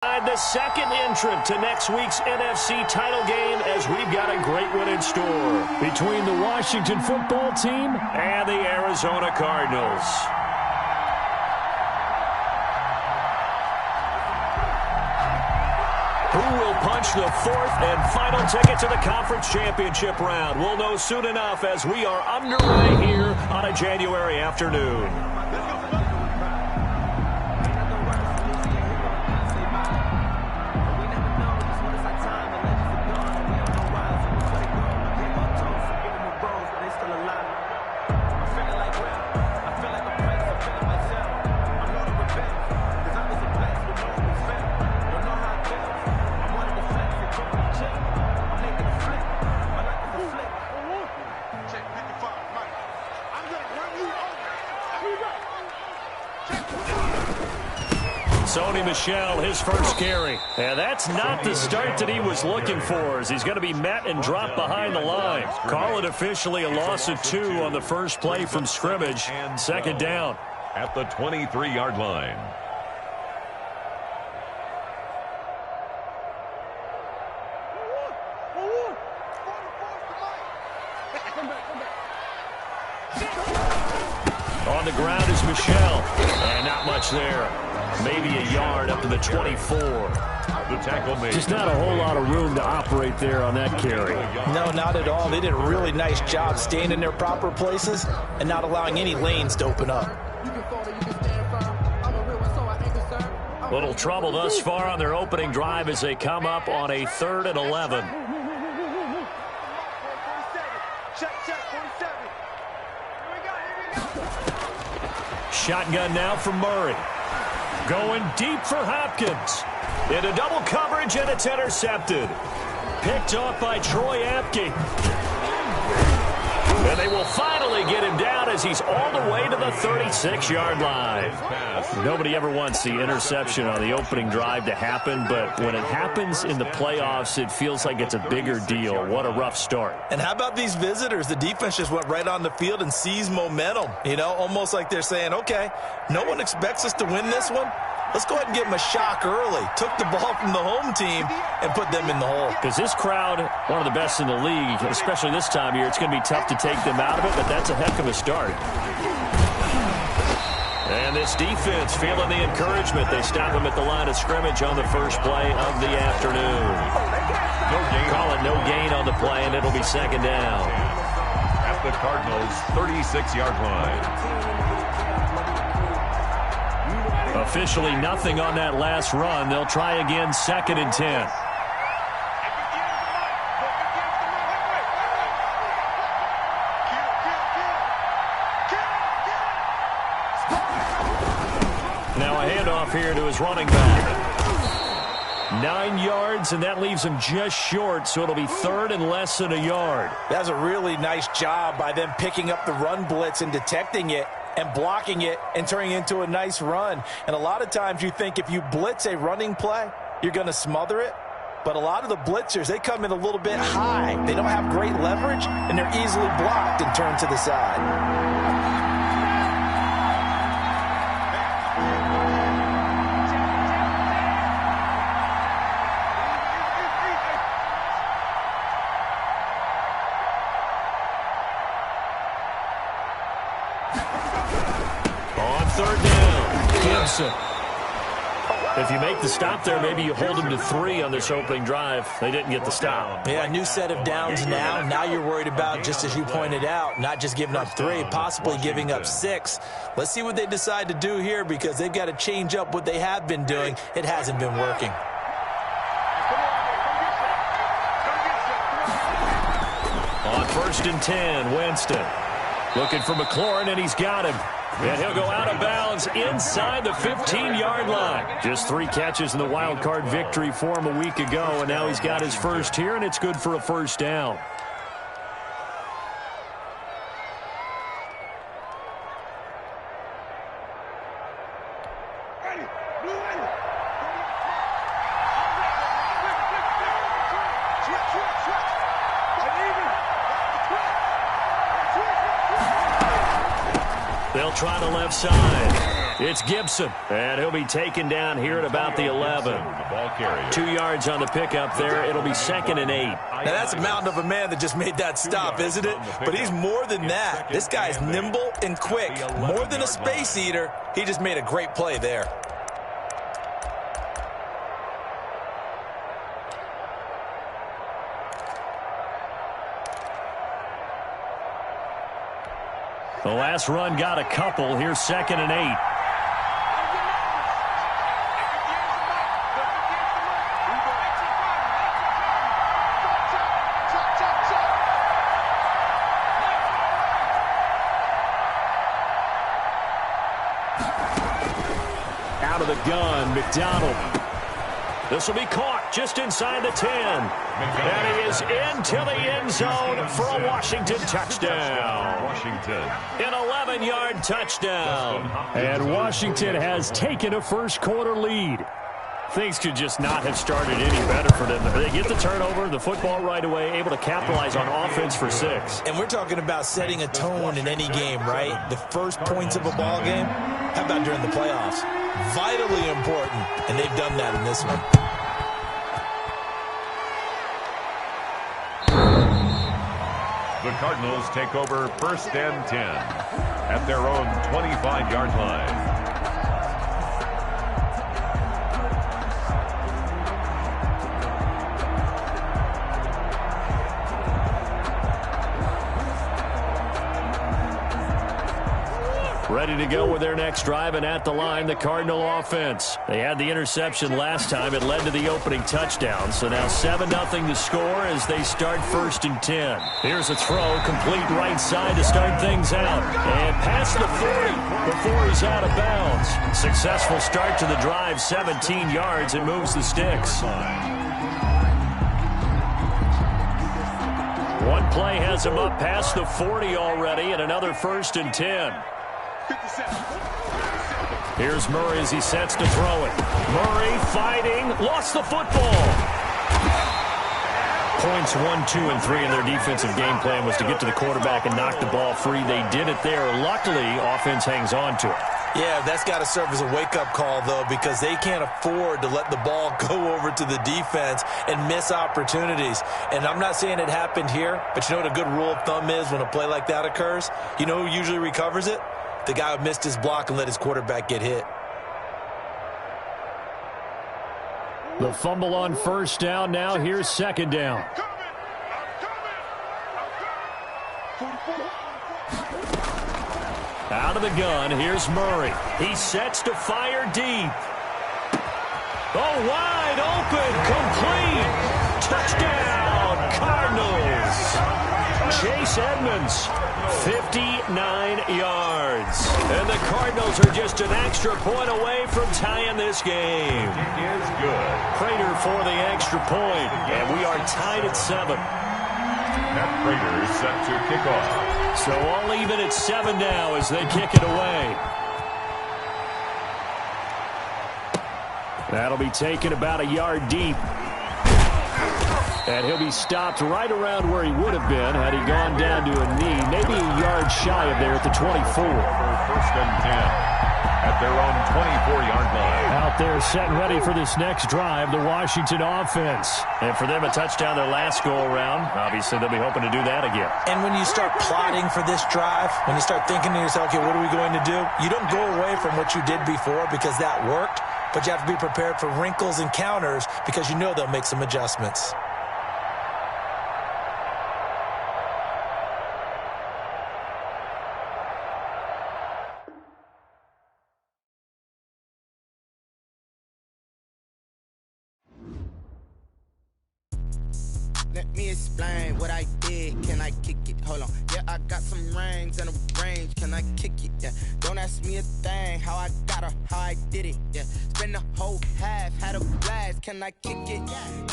The second entrant to next week's NFC title game, as we've got a great one in store between the Washington football team and the Arizona Cardinals. Who will punch the fourth and final ticket to the conference championship round? We'll know soon enough as we are underway here on a January afternoon. Sony Michel, his first carry. And that's not the start that he was looking for, as he's going to be met and dropped behind the line. Call it officially a loss of 2 on the first play from scrimmage. Second down. At the 23-yard line. On the ground is Michel. And not much there. Maybe a yard up to the 24. The tackle made. Just not a whole lot of room to operate there on that carry. No, not at all. They did a really nice job staying in their proper places and not allowing any lanes to open up. Little trouble thus far on their opening drive as they come up on a 3rd and 11. Shotgun now from Murray. Going deep for Hopkins. Into double coverage, and it's intercepted. Picked off by Troy Apke. And they will finally get him down as he's all the way to the 36-yard line. Nobody ever wants the interception on the opening drive to happen, but when it happens in the playoffs, it feels like it's a bigger deal. What a rough start. And how about these visitors? The defense just went right on the field and seized momentum. You know, almost like they're saying, okay, no one expects us to win this one. Let's go ahead and give them a shock early. Took the ball from the home team and put them in the hole. Because this crowd, one of the best in the league, especially this time of year, it's going to be tough to take them out of it, but that's a heck of a start. And this defense feeling the encouragement. They stop him at the line of scrimmage on the first play of the afternoon. Call it no gain on the play, and it'll be second down. At the Cardinals' 36-yard line. Officially nothing on that last run. They'll try again, 2nd and 10. Now a handoff here to his running back. 9 yards, and that leaves him just short, so it'll be 3rd and less than a yard. That's a really nice job by them picking up the run blitz and detecting it and blocking it and turning it into a nice run. And a lot of times you think if you blitz a running play, you're going to smother it. But a lot of the blitzers, they come in a little bit high. They don't have great leverage, and they're easily blocked and turned to the side. On 3rd down, Gibson. If you make the stop there, maybe you hold them to 3 on this opening drive. They didn't get the stop. Yeah, new set of downs now. Now you're worried about, just as you pointed out, not just giving up 3, possibly giving up 6. Let's see what they decide to do here, because they've got to change up what they have been doing. It hasn't been working. On 1st and 10, Winston. Looking for McLaurin, and he's got him. And he'll go out of bounds inside the 15-yard line. Just 3 catches in the wild card victory for him a week ago, and now he's got his first here, and it's good for a first down. They'll try the left side. It's Gibson, and he'll be taken down here at about the 11. The ball carrier. 2 yards on the pickup there. It'll be 2nd and 8. Now, that's a mountain of a man that just made that stop, isn't it? But he's more than that. This guy's nimble and quick. More than a space eater. He just made a great play there. The last run got a couple. Here's 2nd and 8. Out of the gun, McDonald. This will be caught just inside the 10. And he is into the end zone for a Washington touchdown. Washington. An 11-yard touchdown. And Washington has taken a first-quarter lead. Things could just not have started any better for them. They get the turnover, the football right away, able to capitalize on offense for 6. And we're talking about setting a tone in any game, right? The first points of a ball game. How about during the playoffs? Vitally important, and they've done that in this one. The Cardinals take over 1st and 10 at their own 25-yard line. Ready to go with their next drive, and at the line, the Cardinal offense. They had the interception last time. It led to the opening touchdown. So now 7-0 to score as they start 1st and 10. Here's a throw, complete right side to start things out. And past the 40 before he's out of bounds. Successful start to the drive, 17 yards, and moves the sticks. One play has him up past the 40 already, and another 1st and 10. Here's Murray as he sets to throw it. Murray fighting, lost the football. Points 1, 2, and 3 in their defensive game plan was to get to the quarterback and knock the ball free. They did it there. Luckily, offense hangs on to it. Yeah, that's got to serve as a wake-up call, though, because they can't afford to let the ball go over to the defense and miss opportunities. And I'm not saying it happened here, but you know what a good rule of thumb is when a play like that occurs? You know who usually recovers it? The guy who missed his block and let his quarterback get hit. The fumble on 1st down. Now here's 2nd down. Out of the gun, here's Murray. He sets to fire deep. Oh, wide open, complete. Touchdown, Cardinals. Chase Edmonds, 59 yards. And the Cardinals are just an extra point away from tying this game. It is good. Prater for the extra point, and we are tied at 7. Matt Prater is set to kick off. So all even at 7 now as they kick it away. That'll be taken about a yard deep. And he'll be stopped right around where he would have been had he gone down to a knee, maybe a yard shy of there at the 24. 1st and 10 at their own 24-yard line. Out there set and ready for this next drive, the Washington offense. And for them, a touchdown their last go-around. Obviously, they'll be hoping to do that again. And when you start plotting for this drive, when you start thinking to yourself, okay, what are we going to do? You don't go away from what you did before because that worked, but you have to be prepared for wrinkles and counters because you know they'll make some adjustments. Let me explain what I did. Can I kick it? Hold on. Yeah, I got some rings and a range. Can I kick it? Yeah. Don't ask me a thing. How I got her, how I did it. Yeah. Spend the whole half, had a blast. Can I kick it?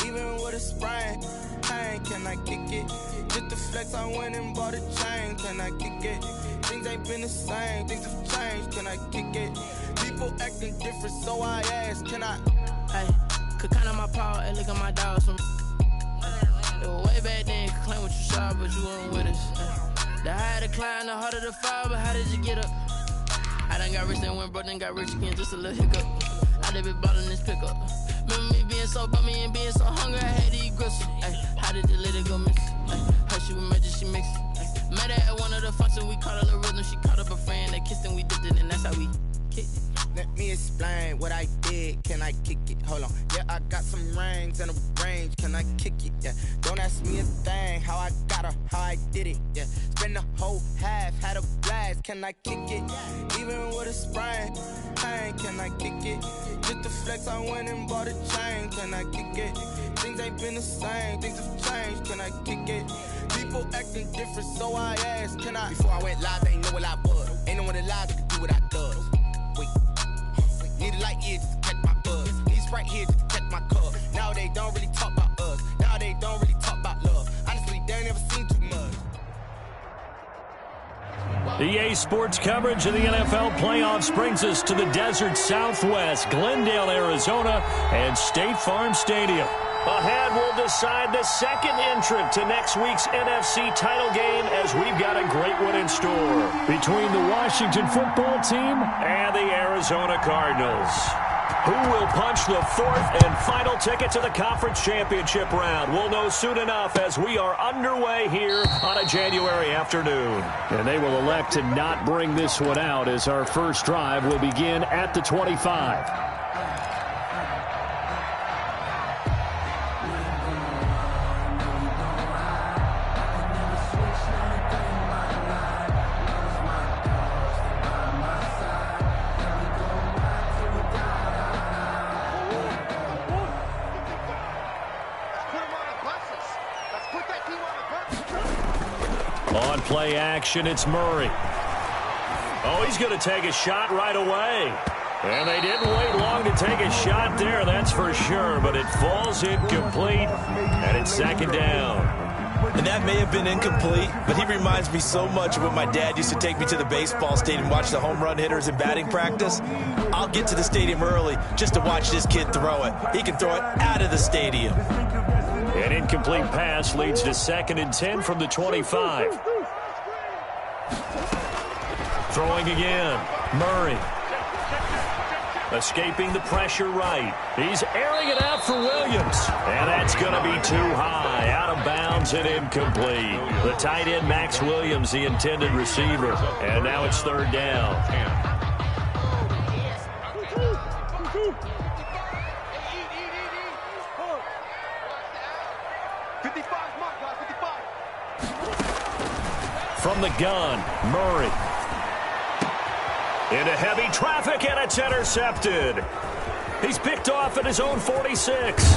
Even with a sprain. Pain, can I kick it? Just the flex, I went and bought a chain. Can I kick it? Things ain't been the same. Things have changed. Can I kick it? People acting different, so I ask. Can I? Hey, could count on my power and look at my dogs from. Way back then, you could claim what you saw, but you weren't with us. The higher the climb, the harder the fall, but how did you get up? I I done got rich and went broke, then got rich again, just a little hiccup. I done been ballin' this pickup. Remember me being so bummy and being so hungry, I had to eat gristle. How did the lady go miss? Her she was magic, she mixed. Met her at one of the functions, we caught a little rhythm. She caught up a friend, they kissed and we dipped it, and that's how we kicked it. Let me explain what I did. Can I kick it? Hold on. Yeah, I got some rings and a range. Can I kick it? Yeah. Don't ask me a thing. How I got her, how I did it. Yeah. Spend the whole half, had a blast. Can I kick it? Even with a sprain, pain. Can I kick it? Just the flex, I went and bought a chain. Can I kick it? Things ain't been the same. Things have changed. Can I kick it? People acting different, so I asked. Can I? Before I went live, they ain't know what I was. Ain't no one alive that could do what I does. Wait. Need a light here just to catch my buzz. Need Sprite here just to catch my cup. Now they don't really talk about us. Now they don't really talk about love. Honestly, they ain't never seen too much. EA Sports coverage of the NFL playoffs brings us to the desert Southwest, Glendale, Arizona, and State Farm Stadium. Ahead, we'll decide the second entrant to next week's NFC title game as we've got a great one in store between the Washington football team and the Arizona Cardinals. Who will punch the fourth and final ticket to the conference championship round? We'll know soon enough as we are underway here on a January afternoon. And they will elect to not bring this one out as our first drive will begin at the 25. On play action, it's Murray. Oh, he's going to take a shot right away. And they didn't wait long to take a shot there, that's for sure. But it falls incomplete, and it's second down. And that may have been incomplete, but he reminds me so much of when my dad used to take me to the baseball stadium and watch the home run hitters in batting practice. I'll get to the stadium early just to watch this kid throw it. He can throw it out of the stadium. An incomplete pass leads to 2nd and 10 from the 25. Throwing again, Murray. Escaping the pressure right. He's airing it out for Williams. And that's going to be too high. Out of bounds and incomplete. The tight end, Max Williams, the intended receiver. And now it's 3rd down. From the gun, Murray. Into heavy traffic, and it's intercepted. He's picked off at his own 46.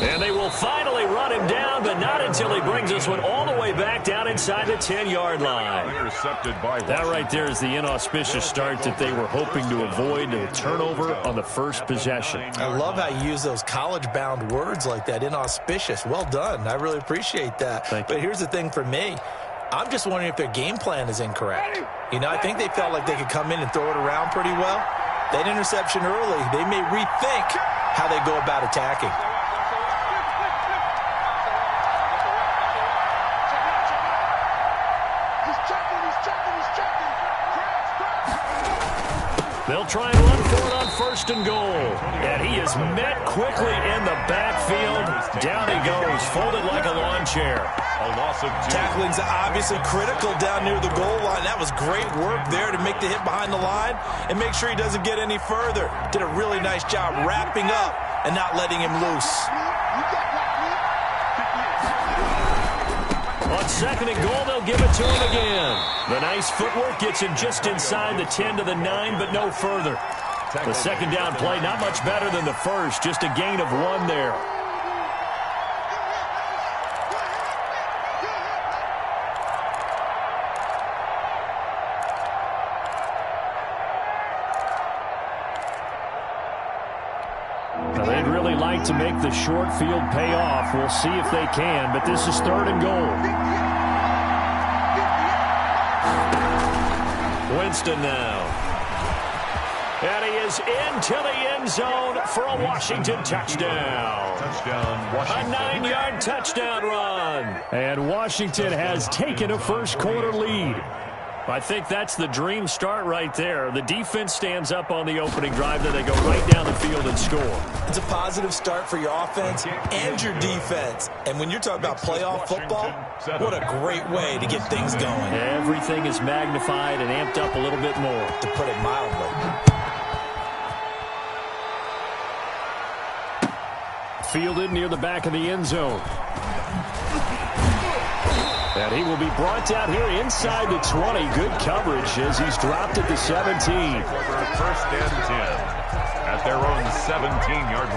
And they will finally run him down, but not until he brings this one all the way back down inside the 10-yard line. Intercepted by that right there is the inauspicious start that they were hoping to avoid, a turnover on the first possession. I love how you use those college-bound words like that, inauspicious. Well done. I really appreciate that. But here's the thing for me. I'm just wondering if their game plan is incorrect. You know, I think they felt like they could come in and throw it around pretty well. That interception early, they may rethink how they go about attacking. They'll try and run for it on 1st and goal. And he is met quickly in the backfield. Down he goes, folded like a lawn chair. A loss of 2. Tackling's obviously critical down near the goal line. That was great work there to make the hit behind the line and make sure he doesn't get any further. Did a really nice job wrapping up and not letting him loose. On 2nd and goal, they'll give it to him again. The nice footwork gets him just inside the 10 to the 9, but no further. The 2nd down play, not much better than the first, just a gain of 1 there. Now, they'd really like to make the short field pay off. We'll see if they can, but this is 3rd and goal. Winston now. And he is into the end zone for a Washington touchdown. Touchdown, Washington. A 9-yard touchdown run. And Washington has taken a first quarter lead. I think that's the dream start right there. The defense stands up on the opening drive, then they go right down the field and score. It's a positive start for your offense and your defense. And when you're talking about playoff football, what a great way to get things going. Everything is magnified and amped up a little bit more, to put it mildly. Fielded near the back of the end zone. And he will be brought down here inside the 20. Good coverage as he's dropped at the 17. First and 10 at their own 17-yard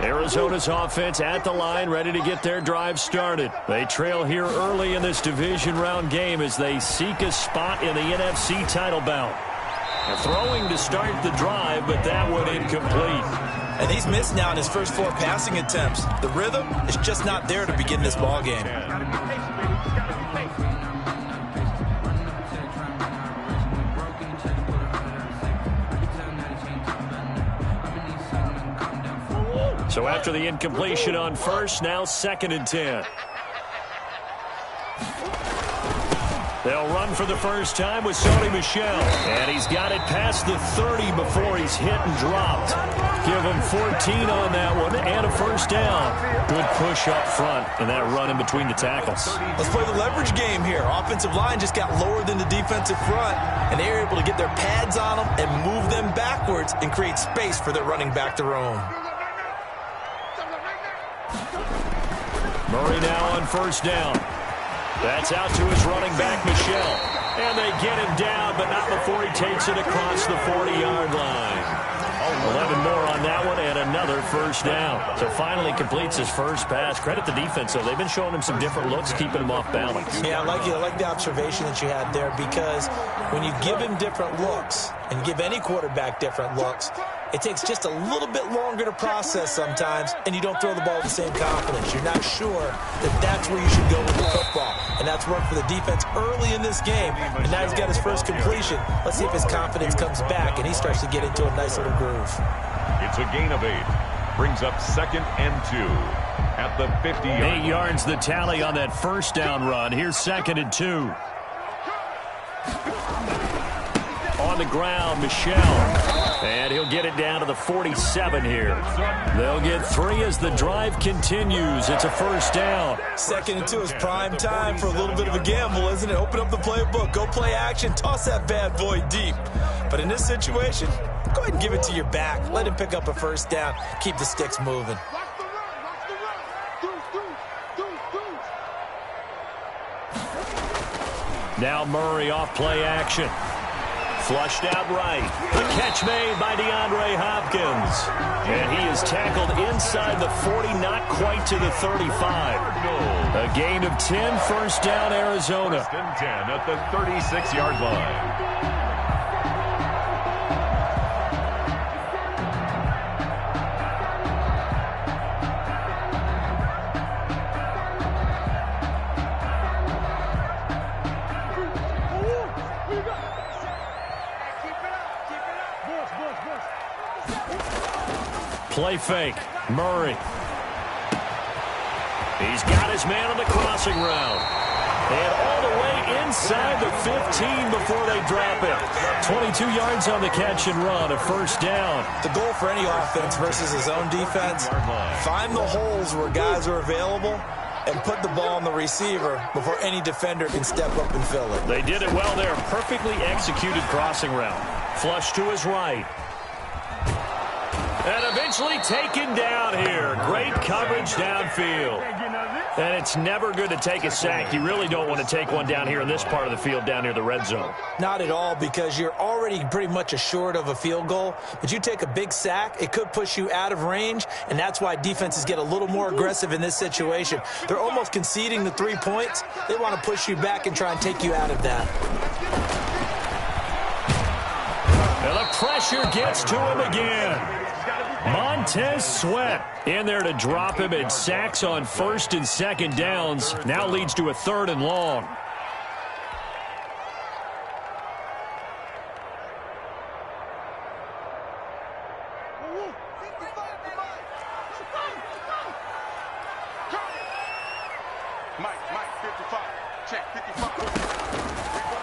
line. Arizona's offense at the line, ready to get their drive started. They trail here early in this division round game as they seek a spot in the NFC title bout. Throwing to start the drive, but that one incomplete. And he's missed now in his first 4 passing attempts. The rhythm is just not there to begin this ball game. So after the incompletion on first, now 2nd and 10. They'll run for the first time with Sony Michel. And he's got it past the 30 before he's hit and dropped. Give him 14 on that one and a first down. Good push up front and that run in between the tackles. Let's play the leverage game here. Offensive line just got lower than the defensive front, and they were able to get their pads on them and move them backwards and create space for their running back to roam. Murray now on first down. That's out to his running back, Michel. And they get him down, but not before he takes it across the 40-yard line. 11 more on that one and another first down. So finally completes his first pass. Credit the defense, though. They've been showing him some different looks, keeping him off balance. Yeah, I like the observation that you had there, because when you give him different looks and give any quarterback different looks, it takes just a little bit longer to process sometimes, and you don't throw the ball with the same confidence. You're not sure that that's where you should go with the football. And that's worked for the defense early in this game. And now he's got his first completion. Let's see if his confidence comes back and he starts to get into a nice little groove. It's a gain of 8. Brings up 2nd and 2 at the 50-yard line. 8 yards the tally on that first down run. Here's 2nd and 2. On the ground, Michel. And he'll get it down to the 47 here. They'll get 3 as the drive continues. It's a first down. 2nd and 2 is prime time for a little bit of a gamble, isn't it? Open up the playbook. Go play action. Toss that bad boy deep. But in this situation, go ahead and give it to your back. Let him pick up a first down. Keep the sticks moving. Now Murray off play action. Flushed out right. A catch made by DeAndre Hopkins. And he is tackled inside the 40, not quite to the 35. A gain of 10, first down, Arizona. First and 10 at the 36-yard line. Play fake. Murray. He's got his man on the crossing route. And all the way inside the 15 before they drop it. 22 yards on the catch and run, a first down. The goal for any offense versus his own defense, find the holes where guys are available and put the ball on the receiver before any defender can step up and fill it. They did it well there. Perfectly executed crossing route. Flush to his right. And eventually taken down here. Great coverage downfield. And it's never good to take a sack. You really don't want to take one down here in this part of the field down near the red zone. Not at all, because you're already pretty much assured of a field goal. But you take a big sack, it could push you out of range, and that's why defenses get a little more aggressive in this situation. They're almost conceding the 3 points. They want to push you back and try and take you out of that. And the pressure gets to him again. Montez Sweat in there to drop him, and sacks on first and second downs. Now leads to a 3rd and long. Mike, 55.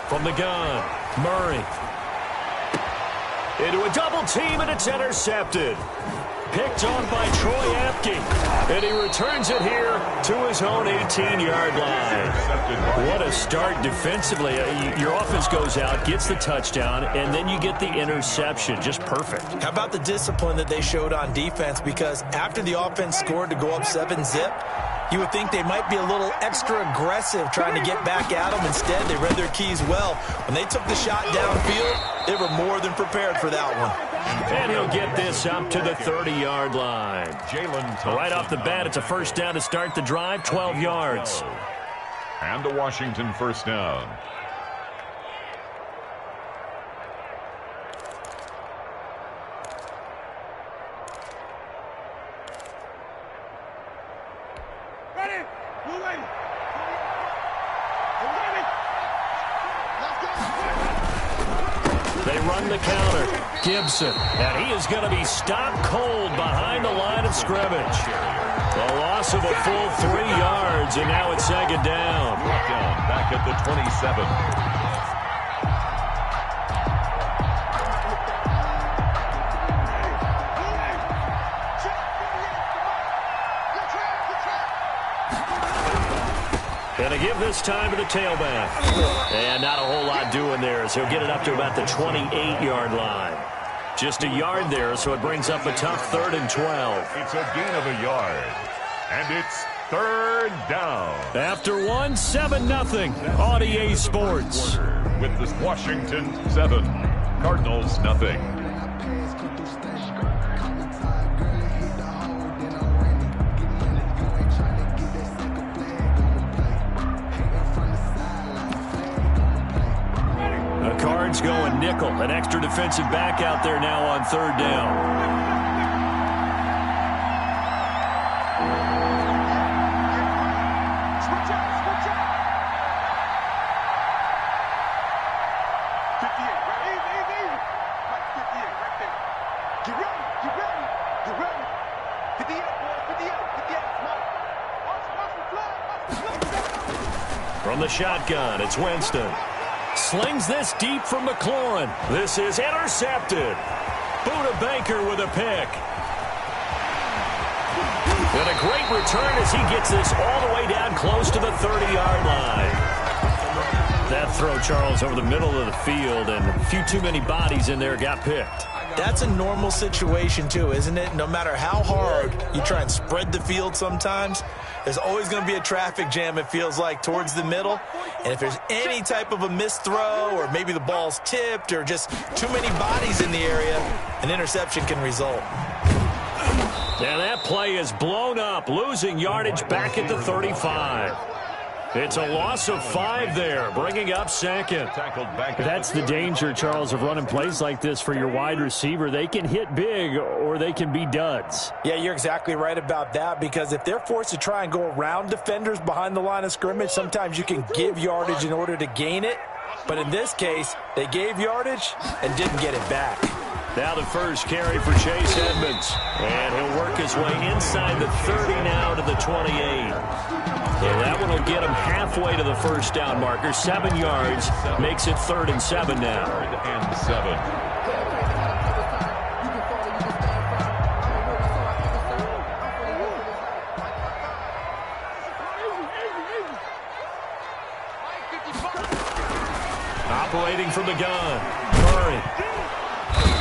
From the gun, Murray. Into a double team, and it's intercepted. Picked off by Troy Apke. And he returns it here to his own 18-yard line. What a start defensively. Your offense goes out, gets the touchdown, and then you get the interception. Just perfect. How about the discipline that they showed on defense? Because after the offense scored to go up 7-zip, you would think they might be a little extra aggressive trying to get back at them. Instead, they read their keys well. When they took the shot downfield, they were more than prepared for that one. And he'll get this up to the 30-yard line. Right off the bat, it's a first down to start the drive, 12 yards. And a Washington first down. They run the counter. Gibson, and he is going to be stopped cold behind the line of scrimmage. A loss of a full 3 yards, and now it's second down. Back at the 27. Going to give this time to the tailback. And not a whole lot doing there, so he'll get it up to about the 28-yard line. Just a yard there, so it brings up a tough 3rd and 12. It's a gain of a yard. And it's 3rd down. After 1, 7-0. On EA Sports. With the Washington 7, Cardinals nothing. Cards going nickel. An extra defensive back out there now on 3rd down. From the shotgun, it's Winston. Slings this deep from McLaurin. This is intercepted. Buda Baker with a pick. And a great return as he gets this all the way down close to the 30-yard line. That throw, Charles, over the middle of the field, and a few too many bodies in there got picked. That's a normal situation, too, isn't it? No matter how hard you try and spread the field sometimes, there's always going to be a traffic jam, it feels like, towards the middle. And if there's any type of a missed throw, or maybe the ball's tipped, or just too many bodies in the area, an interception can result. And that play is blown up, losing yardage back at the 35. It's a loss of 5 there, bringing up second. That's the danger, Charles, of running plays like this for your wide receiver. They can hit big or they can be duds. Yeah, you're exactly right about that, because if they're forced to try and go around defenders behind the line of scrimmage, sometimes you can give yardage in order to gain it. But in this case, they gave yardage and didn't get it back. Now the first carry for Chase Edmonds. And he'll work his way inside the 30 now to the 28. So that one will get him halfway to the first down marker. 7 yards makes it 3rd and 7 now. 3rd and 7. Operating from the gun, Murray.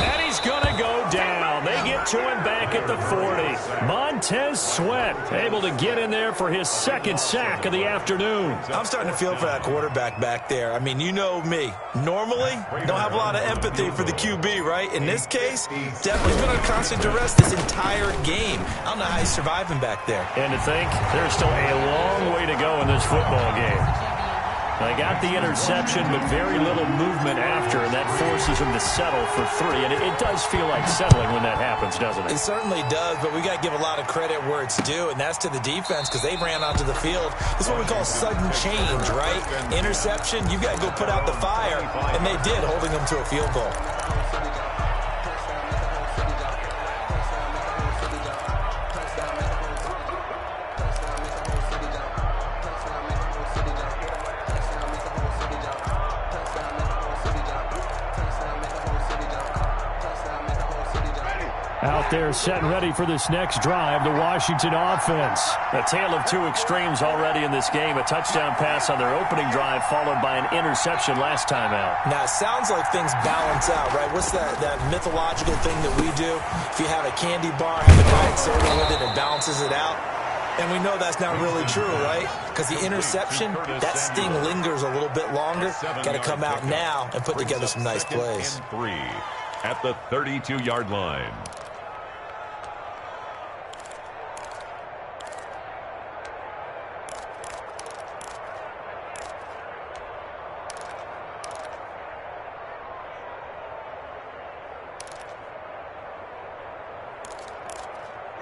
And he's going to go down. They get to him back at the 40. Montez Sweat able to get in there for his 2nd sack of the afternoon. I'm starting to feel for that quarterback back there. I mean, you know me. Normally, don't have a lot of empathy for the QB, right? In this case, definitely been on constant duress this entire game. I don't know how he's surviving back there. And to think, there's still a long way to go in this football game. They got the interception, but very little movement after, and that forces them to settle for 3. And it does feel like settling when that happens, doesn't it? It certainly does, but we got to give a lot of credit where it's due, and that's to the defense, because they ran onto the field. This is what we call sudden change, right? Interception, you got to go put out the fire, and they did, holding them to a field goal. Out there set and ready for this next drive, the Washington offense. A tale of two extremes already in this game. A touchdown pass on their opening drive followed by an interception last time out. Now, it sounds like things balance out, right? What's that mythological thing that we do? If you have a candy bar, have a diet soda with it, it balances it out. And we know that's not really true, right? Because the interception, that sting lingers a little bit longer. Got to come out now and put together some nice plays. 3 at the 32-yard line.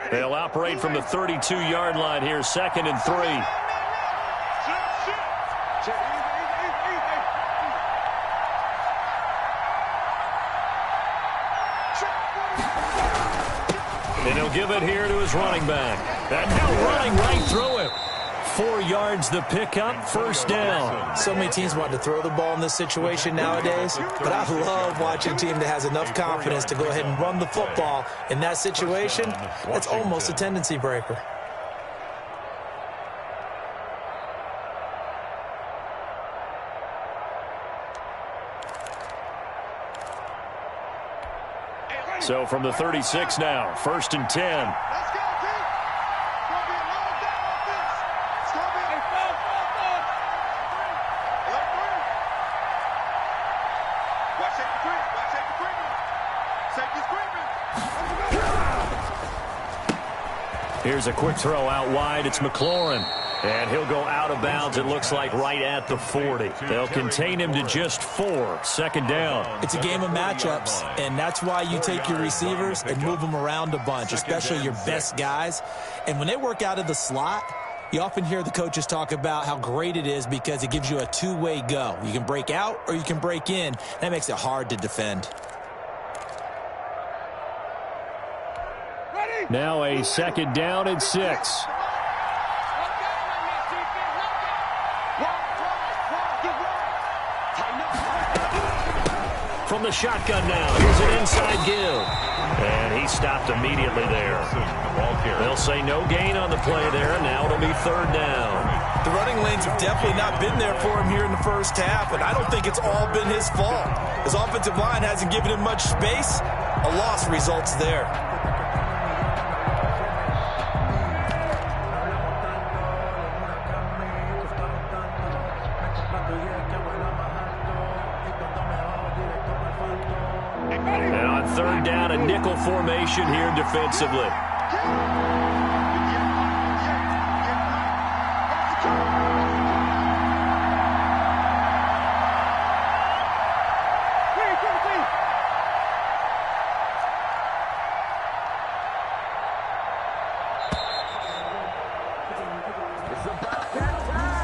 They'll operate from the 32-yard line here, 2nd and 3. And he'll give it here to his running back. And now running right through him. 4 yards the pickup, first down. So many teams want to throw the ball in this situation nowadays, but I love watching a team that has enough confidence to go ahead and run the football. In that situation, that's almost a tendency breaker. So from the 36 now, 1st and 10. Here's a quick throw out wide. It's McLaurin. And he'll go out of bounds, it looks like, right at the 40. They'll contain him to just 4. 2nd down. It's a game of matchups, and that's why you take your receivers and move them around a bunch, especially your best guys. And when they work out of the slot, you often hear the coaches talk about how great it is because it gives you a two-way go. You can break out or you can break in. That makes it hard to defend. Now a 2nd down and 6. From the shotgun now, here's an inside give. And he stopped immediately there. They'll say no gain on the play there, and now it'll be 3rd down. The running lanes have definitely not been there for him here in the first half, and I don't think it's all been his fault. His offensive line hasn't given him much space. A loss results there. And on 3rd down, a nickel formation here defensively.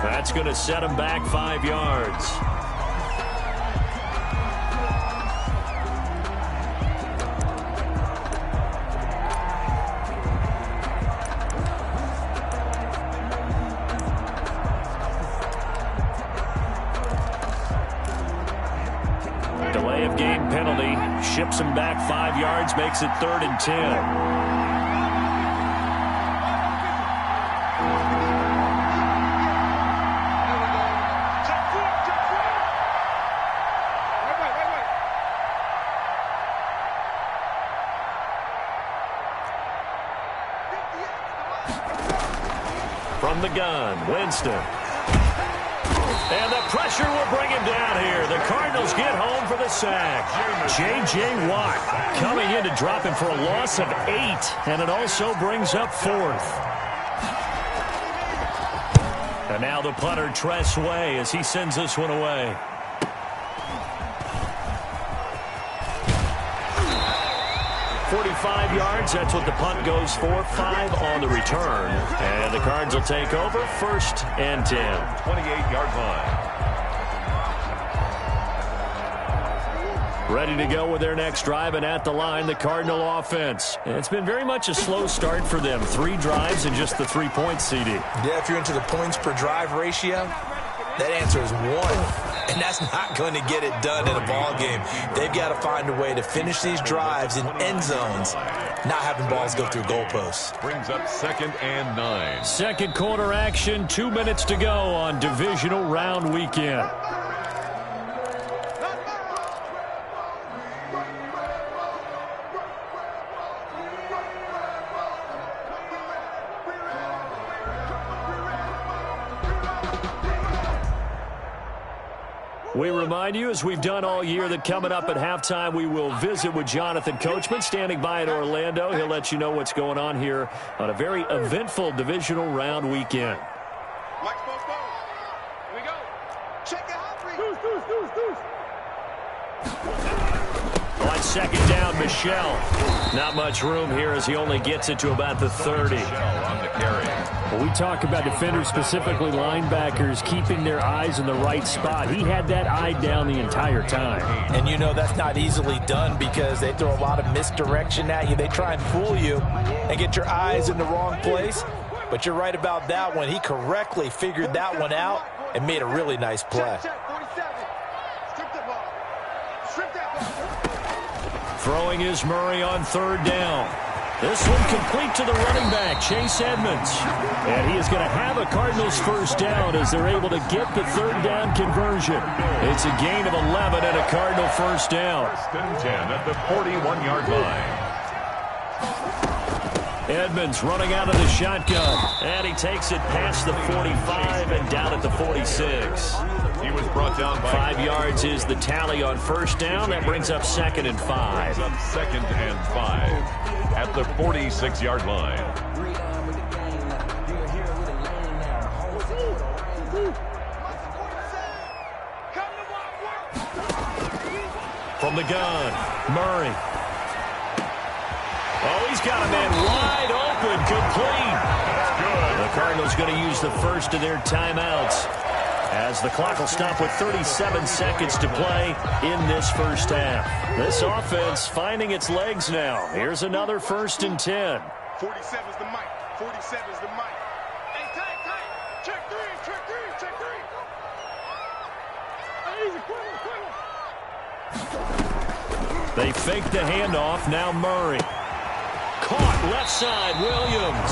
That's going to set him back 5 yards. Delay of game penalty ships him back 5 yards, makes it 3rd and 10. From the gun, Winston. And the pressure will bring him down here. The Cardinals get home for the sack. J.J. Watt coming in to drop him for a loss of 8. And it also brings up 4th. And now the punter, Tress Way, as he sends this one away. .45 yards, that's what the punt goes for. 5 on the return. And the Cards will take over, 1st and 10. 28-yard line. Ready to go with their next drive, and at the line, the Cardinal offense. And it's been very much a slow start for them. 3 drives and just the 3 points, CD. Yeah, if you're into the points per drive ratio, that answer is 1. And that's not going to get it done in a ball game. They've got to find a way to finish these drives in end zones, not having balls go through goalposts. Brings up 2nd and 9. Second quarter action, 2 minutes to go on divisional round weekend. We remind you, as we've done all year, that coming up at halftime, we will visit with Jonathan Coachman, standing by in Orlando. He'll let you know what's going on here on a very eventful divisional round weekend. Mike's both goals. Here we go. Check it out. On second down, Michel. Not much room here as he only gets it to about the 30. Michel on the carry. Well, we talk about defenders, specifically linebackers, keeping their eyes in the right spot. He had that eye down the entire time. And you know that's not easily done because they throw a lot of misdirection at you. They try and fool you and get your eyes in the wrong place. But you're right about that one. He correctly figured that one out and made a really nice play. Throwing is Murray on third down. This one complete to the running back, Chase Edmonds. And he is going to have a Cardinals first down as they're able to get the third down conversion. It's a gain of 11 and a Cardinal first down. 1st and 10 at the 41-yard line. Edmonds running out of the shotgun. And he takes it past the 45 and down at the 46. He was brought down by 5 yards is the tally on first down. That brings up 2nd and 5. Brings up 2nd and 5 at the 46-yard line. From the gun, Murray. Oh, he's got a man wide open, complete. That's good. The Cardinals going to use the first of their timeouts as the clock will stop with 37 seconds to play in this first half. This offense finding its legs now. Here's another 1st and 10. 47 is the mic. 47 is the mic. Hey, tight. Check three. Easy, quick. They fake the handoff. Now Murray. Caught left side, Williams.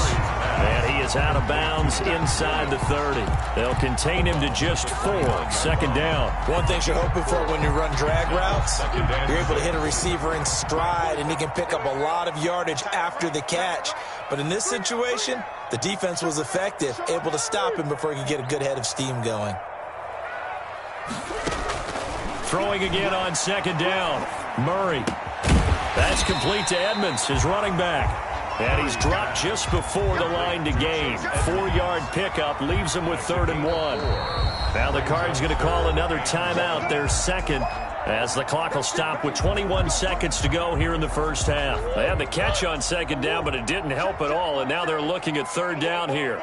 And he is out of bounds inside the 30. They'll contain him to just 4. 2nd down. One thing you're hoping for when you run drag routes, you're able to hit a receiver in stride, and he can pick up a lot of yardage after the catch. But in this situation, the defense was effective, able to stop him before he could get a good head of steam going. Throwing again on 2nd down. Murray. That's complete to Edmonds, his running back. And he's dropped just before the line to gain. 4-yard pickup leaves him with 3rd and 1. Now the Cards going to call another timeout, their second, as the clock will stop with 21 seconds to go here in the first half. They had the catch on 2nd down, but it didn't help at all, and now they're looking at 3rd down here.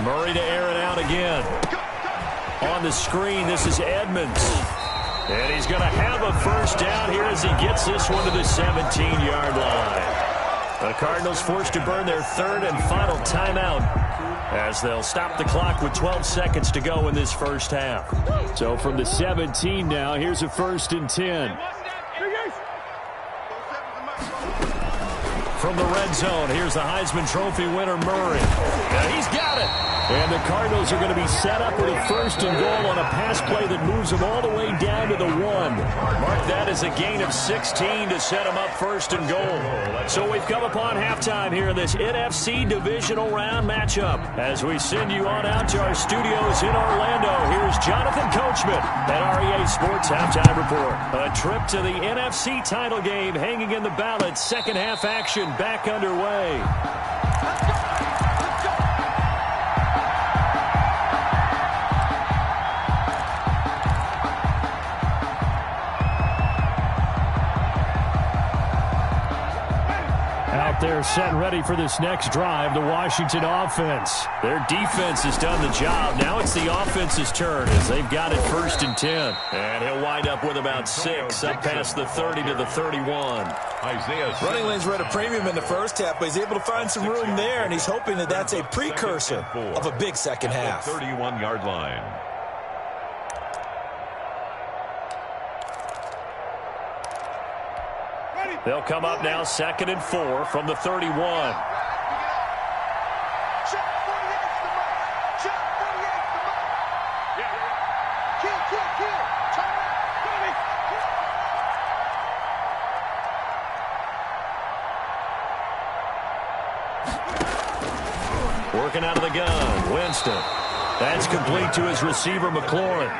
Murray to air it out again. On the screen, this is Edmonds. And he's going to have a first down here as he gets this one to the 17-yard line. The Cardinals forced to burn their 3rd and final timeout as they'll stop the clock with 12 seconds to go in this first half. So from the 17 now, here's a 1st and 10. From the red zone, here's the Heisman Trophy winner, Murray. And he's got it. And the Cardinals are going to be set up with a 1st and goal on a pass play that moves them all the way down to the 1. Mark that as a gain of 16 to set them up 1st and goal. So we've come upon halftime here in this NFC divisional round matchup. As we send you on out to our studios in Orlando, here's Jonathan Coachman at REA Sports Halftime Report. A trip to the NFC title game hanging in the balance. Second half action back underway. They're set and ready for this next drive, the Washington offense. Their defense has done the job. Now it's the offense's turn as they've got it 1st and 10. And he'll wind up with about 6 up past the 30 to the 31. Running lanes were at a premium in the first half, but he's able to find some room there, and he's hoping that that's a precursor of a big second half. 31-yard line. They'll come up now 2nd and 4 from the 31. Working out of the gun, Winston. That's complete to his receiver, McLaurin.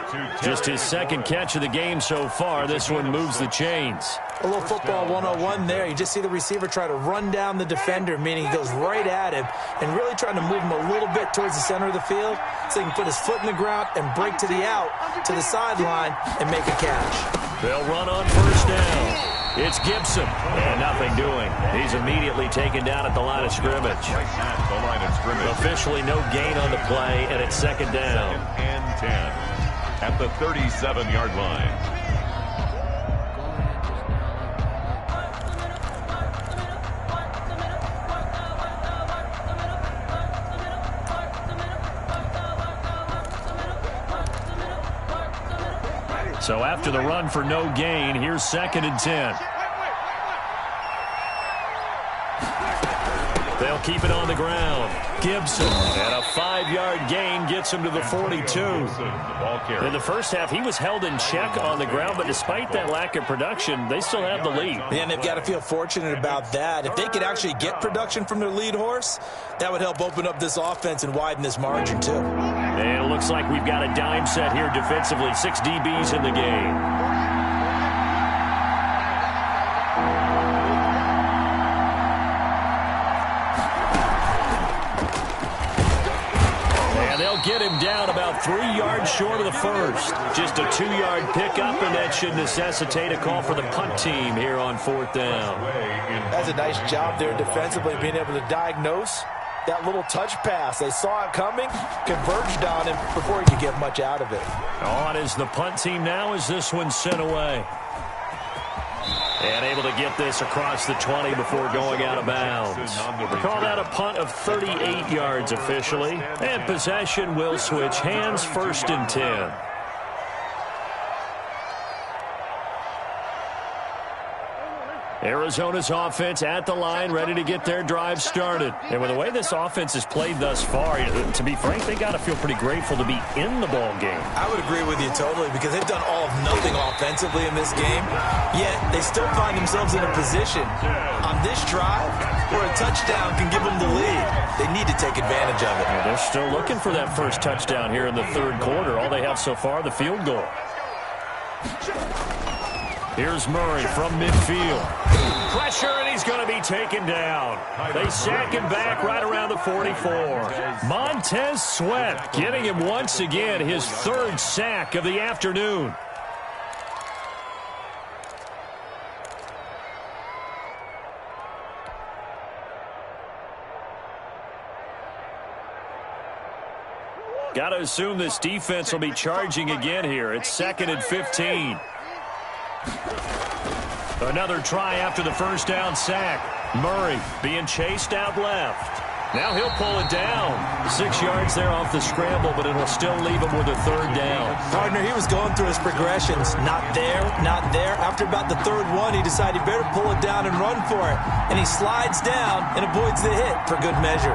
Just his 2nd catch of the game so far. This one moves the chains. A little football 101 there. You just see the receiver try to run down the defender, meaning he goes right at him and really trying to move him a little bit towards the center of the field so he can put his foot in the ground and break to the out, to the sideline, and make a catch. They'll run on 1st down. It's Gibson, and nothing doing. He's immediately taken down at the line of scrimmage. Officially no gain on the play, and it's 2nd down. 2nd and 10 at the 37-yard line. So after the run for no gain, here's 2nd and 10. They'll keep it on the ground. Gibson, and a 5-yard gain gets him to the 42. In the first half, he was held in check on the ground, but despite that lack of production, they still have the lead. And they've got to feel fortunate about that. If they could actually get production from their lead horse, that would help open up this offense and widen this margin, too. And it looks like we've got a dime set here defensively. 6 DBs in the game. Get him down about 3 yards short of the first. Just a 2-yard pickup, and that should necessitate a call for the punt team here on 4th down. That's a nice job there defensively, being able to diagnose that little touch pass. They saw it coming, converged on him before he could get much out of it. On is the punt team now as this one's sent away. And able to get this across the 20 before going out of bounds. We call that a punt of 38 yards officially. And possession will switch hands, 1st and 10. Arizona's offense at the line, ready to get their drive started. And with the way this offense has played thus far, to be frank, they got to feel pretty grateful to be in the ball game. I would agree with you totally, because they've done all of nothing offensively in this game, yet they still find themselves in a position on this drive where a touchdown can give them the lead. They need to take advantage of it. Well, they're still looking for that first touchdown here in the 3rd quarter. All they have so far, the field goal. Here's Murray from midfield. Pressure, and he's going to be taken down. They sack him back right around the 44. Montez Sweat getting him once again his 3rd sack of the afternoon. Got to assume this defense will be charging again here. It's 2nd and 15. Another try after the 1st down sack. Murray being chased out left. Now he'll pull it down. 6 yards there off the scramble, but it'll still leave him with a 3rd down. Partner, he was going through his progressions. Not there, not there. After about the 3rd one, he decided he better pull it down and run for it. And he slides down and avoids the hit for good measure.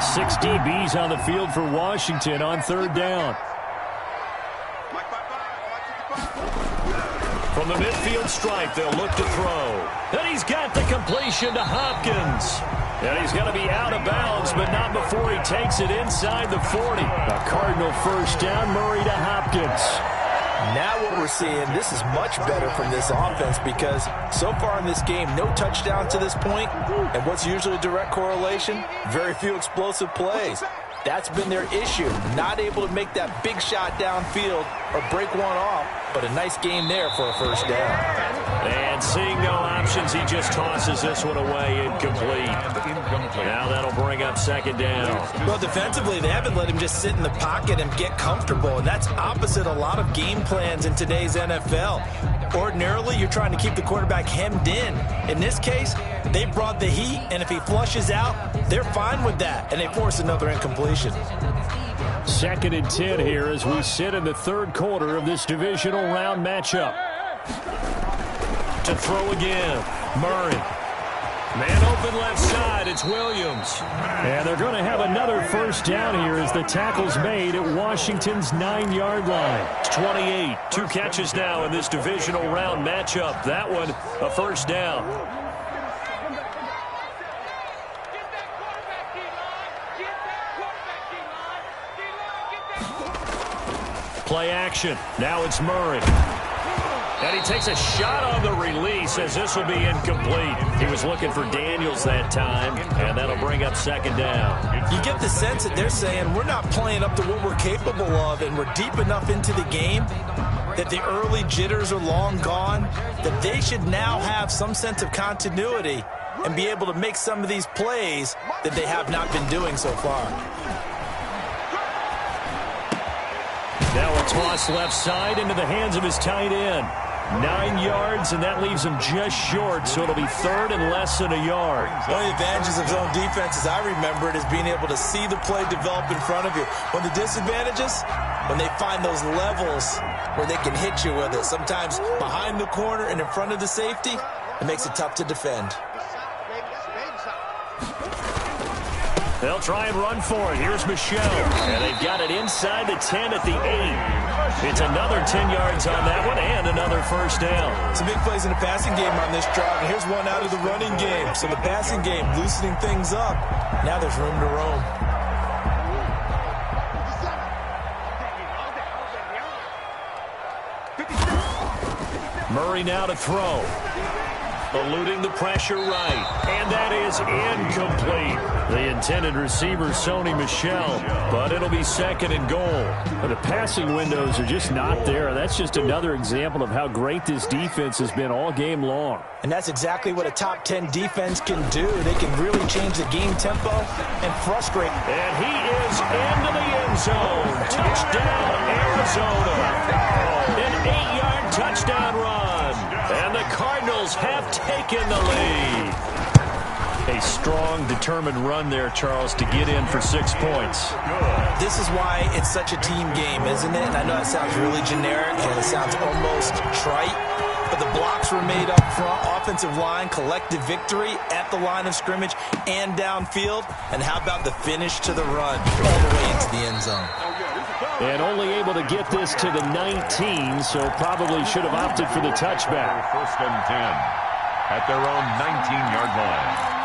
6 DBs on the field for Washington on 3rd down. From the midfield stripe, they'll look to throw. And he's got the completion to Hopkins. And he's going to be out of bounds, but not before he takes it inside the 40. A Cardinal 1st down, Murray to Hopkins. Now what we're seeing, this is much better from this offense, because so far in this game, no touchdown to this point. And what's usually a direct correlation? Very few explosive plays. That's been their issue. Not able to make that big shot downfield or break one off, but a nice game there for a 1st down. And seeing no options, he just tosses this one away incomplete. Now that'll bring up 2nd down. Well, defensively, they haven't let him just sit in the pocket and get comfortable, and that's opposite a lot of game plans in today's NFL. Ordinarily, you're trying to keep the quarterback hemmed in. In this case, they brought the heat, and if he flushes out, they're fine with that, and they force another incompletion. 2nd and 10 here as we sit in the 3rd quarter of this divisional round matchup. to throw again. Murray. Man open left side, it's Williams. And they're going to have another first down here as the tackle's made at Washington's 9-yard line. It's 28, 2 catches now in this divisional round matchup. That one, a first down. Play action, now it's Murray. And he takes a shot on the release as this will be incomplete. He was looking for Daniels that time, and that'll bring up second down. You get the sense that they're saying we're not playing up to what we're capable of, and we're deep enough into the game that the early jitters are long gone, that they should now have some sense of continuity and be able to make some of these plays that they have not been doing so far. Now a toss left side into the hands of his tight end. 9 yards, and that leaves him just short, so it'll be third and less than a yard. One of the advantages of zone defense, as I remember it, is being able to see the play develop in front of you. One of the disadvantages, when they find those levels where they can hit you with it, sometimes behind the corner and in front of the safety, it makes it tough to defend. They'll try and run for it. Here's Michel. And they've got it inside the 10 at the 8. It's another 10 yards on that one and another first down. Some big plays in the passing game on this drive, and here's one out of the running game. So the passing game loosening things up. Now there's room to roam. Murray now to throw. Eluding the pressure right. And that is incomplete. The intended receiver, Sony Michel. But it'll be second and goal. The passing windows are just not there. That's just another example of how great this defense has been all game long. And that's exactly what a top 10 defense can do. They can really change the game tempo and frustrate. And he is into the end zone. Touchdown, Arizona. An 8-yard touchdown run. And the Cardinals have taken the lead. A strong, determined run there, Charles, to get in for 6 points. This is why it's such a team game, isn't it? And I know it sounds really generic and it sounds almost trite, but the blocks were made up front. Offensive line, collective victory at the line of scrimmage and downfield. And how about the finish to the run all the way into the end zone? And only able to get this to the 19, so probably should have opted for the touchback. First and 10 at their own 19-yard line.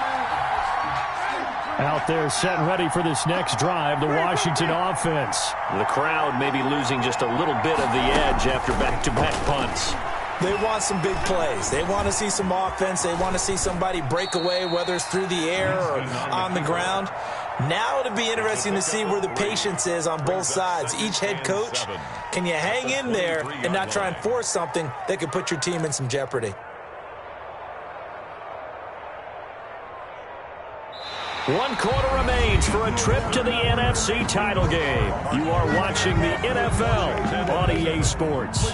Out there set and ready for this next drive, the Washington offense. The crowd may be losing just a little bit of the edge after back-to-back punts. They want some big plays. They want to see some offense. They want to see somebody break away, whether it's through the air or on the ground. Now it'll be interesting to see where the patience is on both sides. Each head coach, can you hang in there and not try and force something that could put your team in some jeopardy? One quarter remains for a trip to the NFC title game. You are watching the NFL on EA Sports.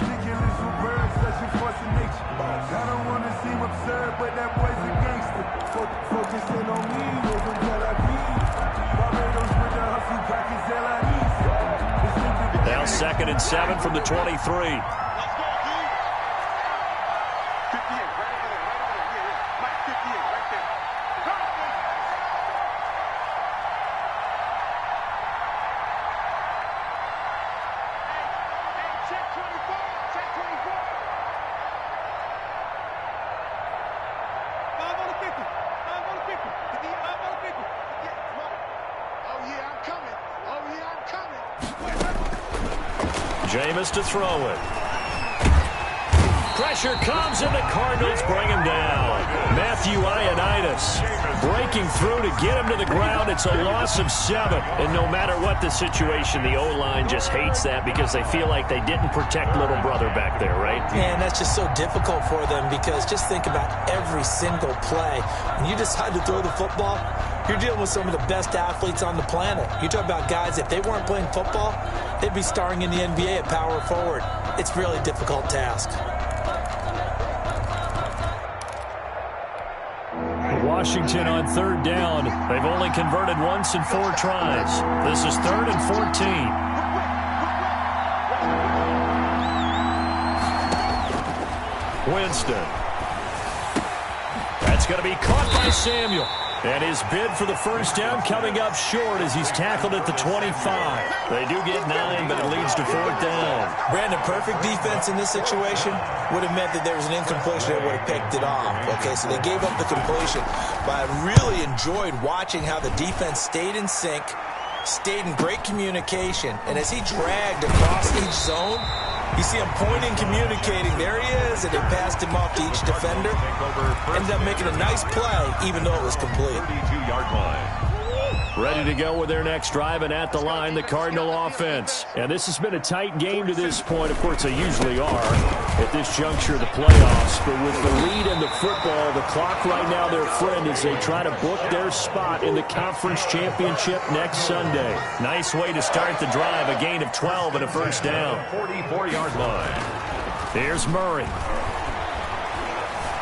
Now 2nd and 7 from the 23. Jameis to throw it. Pressure comes, and the Cardinals bring him down. Matthew Ioannidis breaking through to get him to the ground. It's a loss of 7. And no matter what the situation, the O-line just hates that because they feel like they didn't protect little brother back there, right? And that's just so difficult for them because just think about every single play. When you decide to throw the football, you're dealing with some of the best athletes on the planet. You talk about guys, if they weren't playing football, they'd be starring in the NBA at power forward. It's a really difficult task. Washington on 3rd down. They've only converted once in 4 tries. This is 3rd and 14. Winston. It's going to be caught by Samuel. And his bid for the first down coming up short as he's tackled at the 25. They do get 9, but it leads to 4th down. Brandon, perfect defense in this situation would have meant that there was an incompletion that would have picked it off. Okay, so they gave up the completion. But I really enjoyed watching how the defense stayed in sync, stayed in great communication, and as he dragged across each zone, you see him pointing, communicating. There he is, and they passed him off to each defender. Ended up making a nice play, even though it was complete. 32-yard line. Ready to go with their next drive, and at the line, the Cardinal offense. And this has been a tight game to this point. Of course, they usually are at this juncture of the playoffs. But with the lead in the football, the clock right now, their friend, as they try to book their spot in the conference championship next Sunday. Nice way to start the drive, a gain of 12 and a first down. 44-yard line. Here's Murray.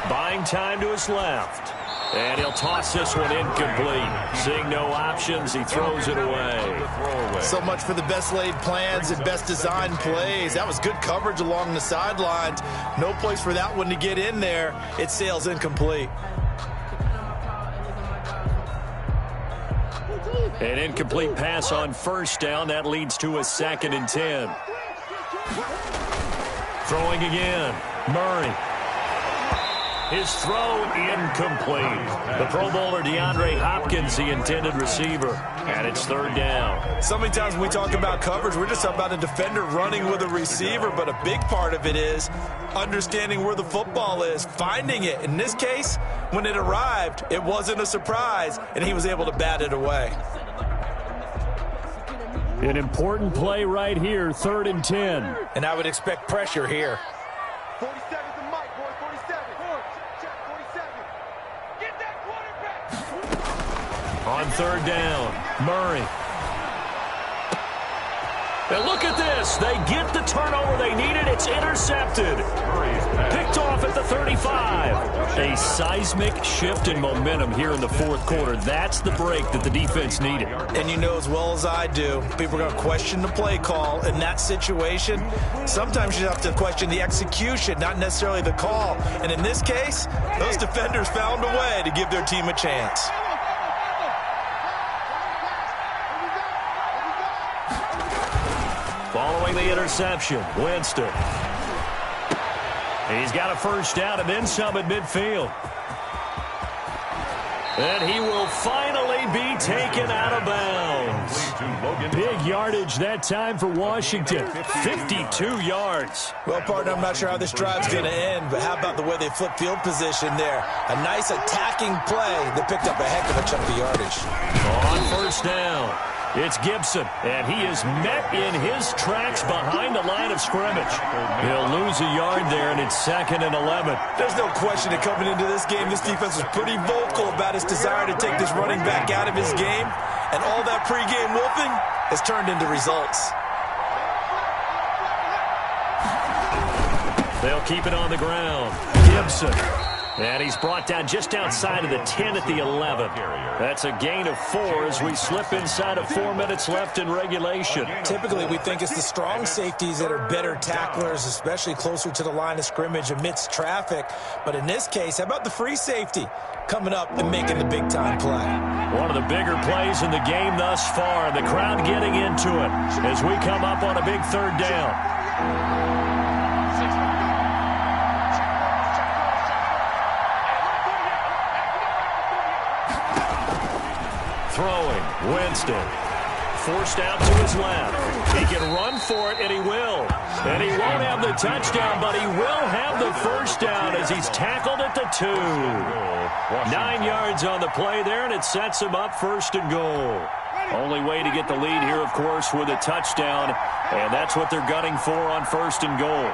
Buying time to his left. And he'll toss this one incomplete. Seeing no options, he throws it away. So much for the best laid plans and best designed plays. That was good coverage along the sidelines. No place for that one to get in there. It sails incomplete. An incomplete pass on first down. That leads to a 2nd and 10. Throwing again. Murray. His throw incomplete. The Pro Bowler DeAndre Hopkins, the intended receiver. And it's 3rd down. So many times when we talk about coverage, we're just about a defender running with a receiver, but a big part of it is understanding where the football is, finding it. In this case, when it arrived, it wasn't a surprise, and he was able to bat it away. An important play right here, 3rd and 10. And I would expect pressure here. 47 the mic, boy. 47. Check 47. Get that quarterback. On 3rd down, Murray. And look at this. They get the turnover they needed. It's intercepted. Picked off at the 35. A seismic shift in momentum here in the 4th quarter. That's the break that the defense needed. And you know as well as I do, people are going to question the play call in that situation. Sometimes you have to question the execution, not necessarily the call. And in this case, those defenders found a way to give their team a chance. Following the interception, Winston. He's got a first down and then some at midfield. And he will finally be taken out of bounds. Big yardage that time for Washington. 52 yards. Well, partner, I'm not sure how this drive's going to end, but how about the way they flip field position there? A nice attacking play that picked up a heck of a chunk of yardage. On first down, it's Gibson, and he is met in his tracks behind the line of scrimmage. He'll lose a yard there, and it's 2nd and 11. There's no question that coming into this game, this defense was pretty vocal about its desire to take this running back out of his game, and all that pregame wolfing has turned into results. They'll keep it on the ground. Gibson. And he's brought down just outside of the 10 at the 11. That's a gain of 4 as we slip inside of 4 minutes left in regulation. Typically, we think it's the strong safeties that are better tacklers, especially closer to the line of scrimmage amidst traffic. But in this case, how about the free safety coming up and making the big-time play? One of the bigger plays in the game thus far, and the crowd getting into it as we come up on a big 3rd down. Throwing, Winston. Forced out to his left. He can run for it, and he will. And he won't have the touchdown, but he will have the first down as he's tackled at the 2. 9 yards on the play there, and it sets him up 1st and goal. Only way to get the lead here, of course, with a touchdown, and that's what they're gunning for on 1st and goal.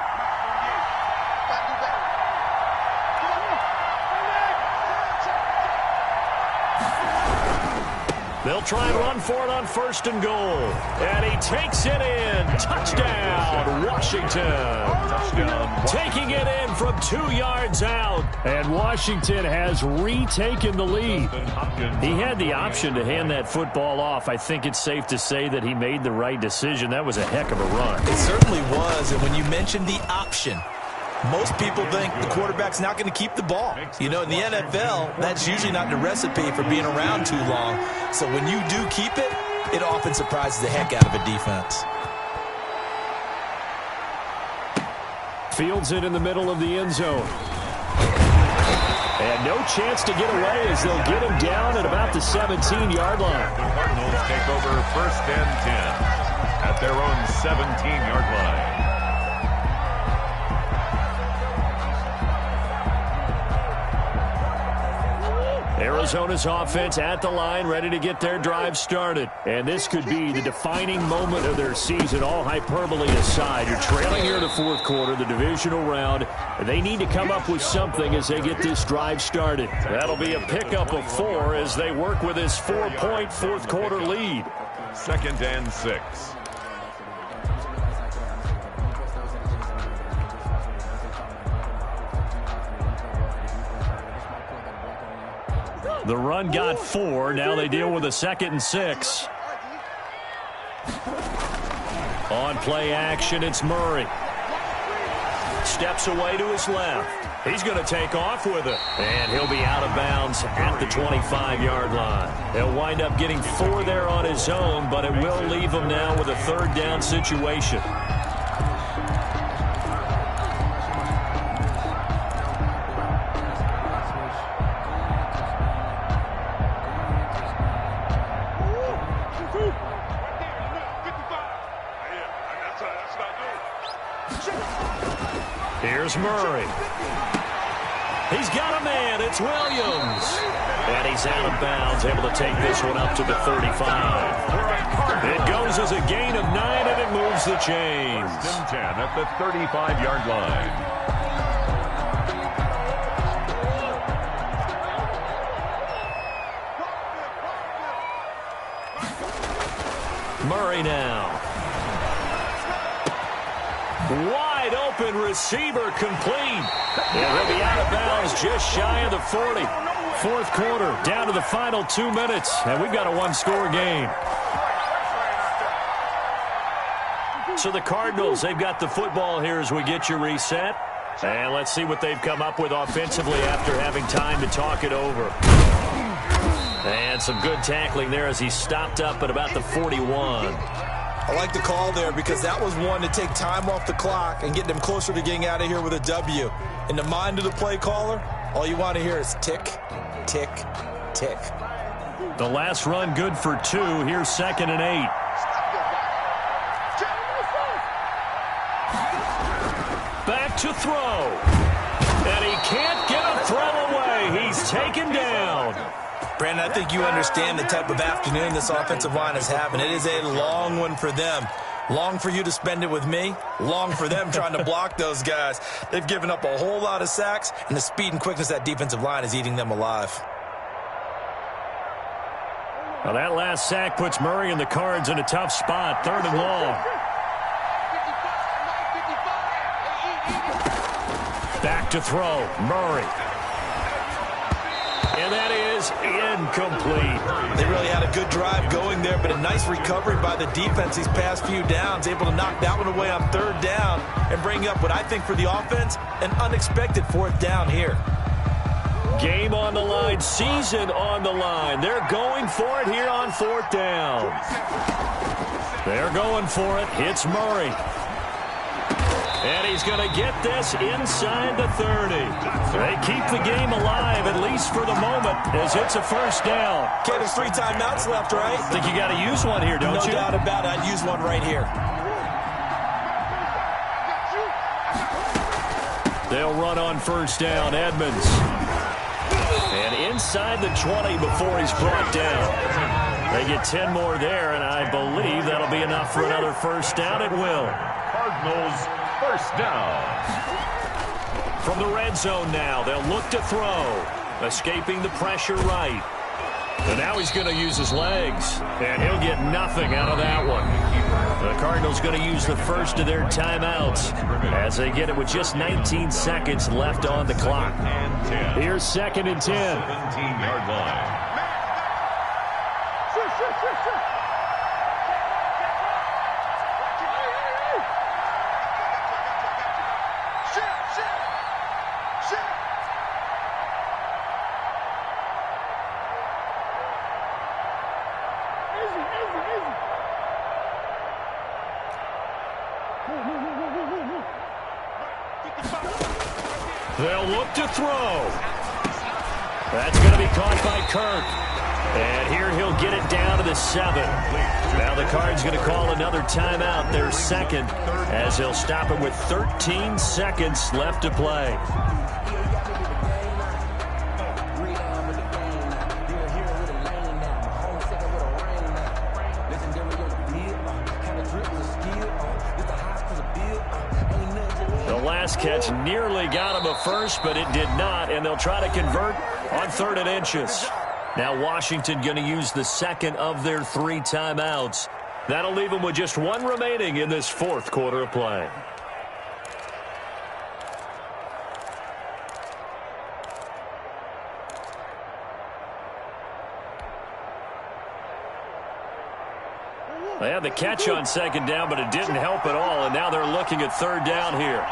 They'll try and run for it on 1st and goal. And he takes it in. Touchdown, Washington. Touchdown. Taking it in from 2 yards out. And Washington has retaken the lead. He had the option to hand that football off. I think it's safe to say that he made the right decision. That was a heck of a run. It certainly was. And when you mentioned the option, Most people think the quarterback's not going to keep the ball. You know, in the NFL, that's usually not the recipe for being around too long. So when you do keep it, it often surprises the heck out of a defense. Fields it in the middle of the end zone. And no chance to get away as they'll get him down at about the 17-yard line. The Cardinals take over 1st and 10 at their own 17-yard line. Arizona's offense at the line, ready to get their drive started. And this could be the defining moment of their season, all hyperbole aside. You're trailing here in the fourth quarter, the divisional round. They need to come up with something as they get this drive started. That'll be a pickup of 4 as they work with this 4-point fourth quarter lead. 2nd and 6. The run got 4. Now they deal with a 2nd and 6. On play action, it's Murray. Steps away to his left. He's going to take off with it. And he'll be out of bounds at the 25-yard line. He'll wind up getting 4 there on his own, but it will leave him now with a 3rd down situation. Here's Murray. He's got a man. It's Williams. And he's out of bounds, able to take this one up to the 35. It goes as a gain of 9, and it moves the chains. 1st and 10 at the 35-yard line. Murray now. Wide open receiver complete. And he'll be out of bounds just shy of the 40. Fourth quarter, down to the final 2 minutes. And we've got a one-score game. So the Cardinals, they've got the football here as we get you reset. And let's see what they've come up with offensively after having time to talk it over. And some good tackling there as he stopped up at about the 41. I like the call there because that was one to take time off the clock and get them closer to getting out of here with a W. In the mind of the play caller, all you want to hear is tick, tick, tick. The last run good for 2. Here's 2nd and 8. Back to throw. And he can't get a throw away. He's taken down. Brandon, I think you understand the type of afternoon this offensive line is having. It is a long one for them. Long for you to spend it with me. Long for them trying to block those guys. They've given up a whole lot of sacks, and the speed and quickness of that defensive line is eating them alive. Well, that last sack puts Murray and the Cards in a tough spot. 3rd and long. Back to throw. Murray. And that is incomplete. They really had a good drive going there, but a nice recovery by the defense these past few downs, able to knock that one away on 3rd down and bring up what I think for the offense, an unexpected 4th down here. Game on the line, season on the line. They're going for it here on 4th down. They're going for it. It's Murray. And he's going to get this inside the 30. They keep the game alive, at least for the moment, as it's a 1st down. Okay, there's 3 timeouts left, right? I think you got to use one here, don't you? No doubt about it. I'd use one right here. They'll run on 1st down. Edmonds. And inside the 20 before he's brought down. They get 10 more there, and I believe that'll be enough for another 1st down. It will. Cardinals 1st down. From the red zone now, they'll look to throw. Escaping the pressure right. And now he's going to use his legs. And he'll get nothing out of that one. The Cardinals going to use the first of their timeouts as they get it with just 19 seconds left on the clock. Here's 2nd and 10. 17-yard line. Shit! They'll look to throw. That's going to be caught by Kirk. And here he'll get it down to the 7. Now the Cards going to call another timeout, their second, as he'll stop it with 13 seconds left to play. Catch nearly got him a first, but it did not, and they'll try to convert on 3rd and inches. Now Washington going to use the second of their 3 timeouts. That'll leave them with just 1 remaining in this 4th quarter of play. They had the catch on 2nd down, but it didn't help at all, and now they're looking at 3rd down here.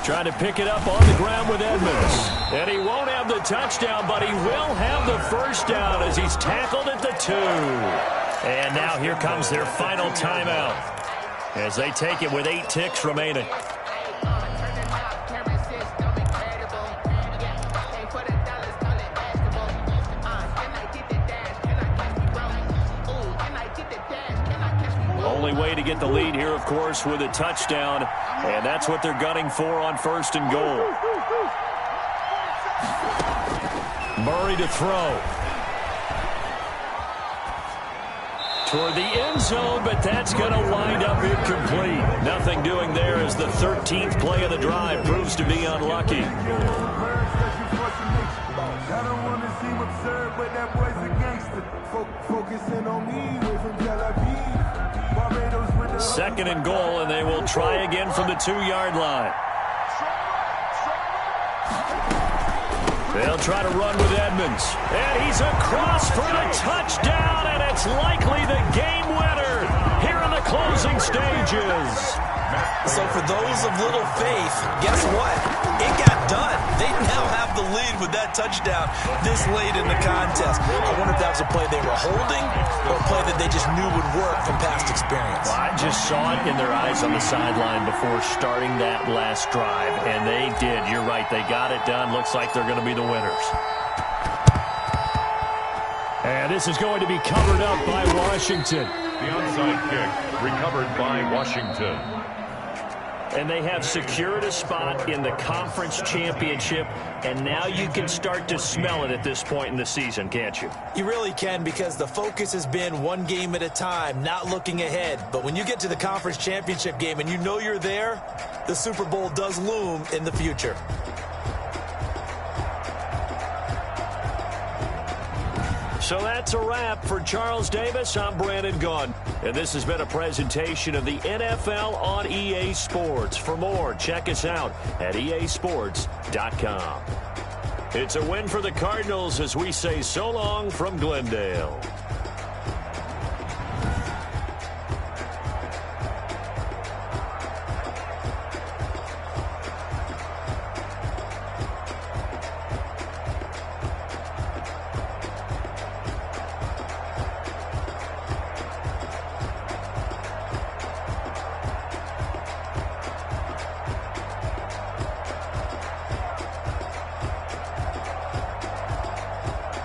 Trying to pick it up on the ground with Edmonds. And he won't have the touchdown, but he will have the first down as he's tackled at the 2. And now here comes their final timeout as they take it with 8 ticks remaining. Only way to get the lead here, of course, with a touchdown, and that's what they're gunning for on 1st and goal. Murray to throw. Toward the end zone, but that's going to wind up incomplete. Nothing doing there as the 13th play of the drive proves to be unlucky. Second and goal, and they will try again from the 2-yard line. They'll try to run with Edmonds. And he's across for the touchdown, and it's likely the game winner here in the closing stages. So for those of little faith, guess what? It got done. They now have the lead with that touchdown this late in the contest. I wonder if that was a play they were holding or a play that they just knew would work from past experience. Well, I just saw it in their eyes on the sideline before starting that last drive, and they did. You're right. They got it done. Looks like they're going to be the winners. And this is going to be covered up by Washington. The onside kick recovered by Washington. And they have secured a spot in the conference championship, and now you can start to smell it at this point in the season, can't you? You really can, because the focus has been one game at a time, not looking ahead. But when you get to the conference championship game and you know you're there, the Super Bowl does loom in the future. So that's a wrap for Charles Davis. I'm Brandon Gaudin, and this has been a presentation of the NFL on EA Sports. For more, check us out at easports.com. It's a win for the Cardinals as we say so long from Glendale.